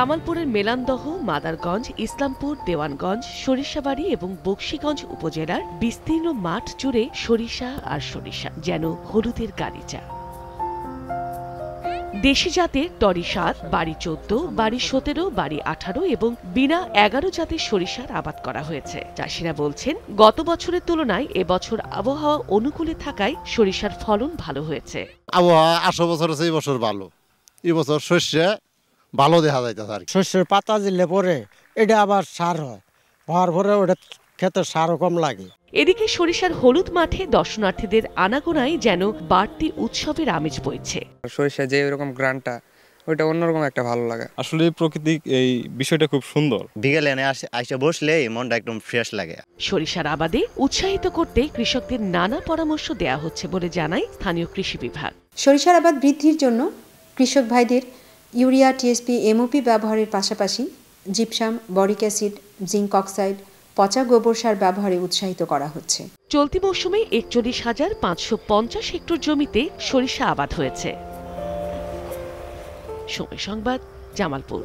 জামালপুরের মেলান্দহ, মাদারগঞ্জ, ইসলামপুর, দেওয়ানগঞ্জ, সরিষাবাড়ী এবং বকশীগঞ্জ উপজেলার বিস্তীর্ণ মাঠ জুড়ে সরিষা আর সরিষা, যেন হলুদের গালিচা। দেশি জাতের টরি ৭, বাড়ি ১৪, বাড়ি ১৭, বাড়ি ১৮ এবং বিনা ১১ জাতের সরিষার আবাদ করা হয়েছে। চাষিরা বলছেন, গত বছরের তুলনায় এবছর আবহাওয়া অনুকূলে থাকায় সরিষার ফলন ভালো হয়েছে। আবহাওয়া ৮০০ বছর আছে, এই বছর ভালো। এই বছর শস্যে ভালো দেখা যাইতেছে। আর শস্যের পাতা দিলে পরে এটা আবার সার হয়, হওয়ার পরে ওটা খেতে সারও কম লাগে। এদিকে সরিষার হলুদ মাঠে দর্শনার্থীদের আনাগোনায় যেন বাড়তি উৎসবের আমেজ বইছে। সরিষা যে এরকম গ্রানটা, ওইটা অন্যরকম একটা ভালো লাগে। আসলে প্রকৃতিক এই বিষয়টা খুব সুন্দর। বিকেলে আইসা বসলে মনটা একদম ফ্রেশ লাগে। সরিষার আবাদে উৎসাহিত করতে কৃষকদের নানা পরামর্শ দেয়া হচ্ছে বলে জানায় স্থানীয় কৃষি বিভাগ। সরিষার আবাদ বৃদ্ধির জন্য কৃষক ভাইদের ইউরিয়া, টিএসপি, এমওপি ব্যবহারের পাশাপাশি gypsum, boric acid, zinc oxide, পচা গোবর সার ব্যবহারে উৎসাহিত করা হচ্ছে। চলতি মৌসুমে ৪১,৫৫০ হেক্টর জমিতে সরিষা আবাদ হয়েছে। সময় সংবাদ, জামালপুর।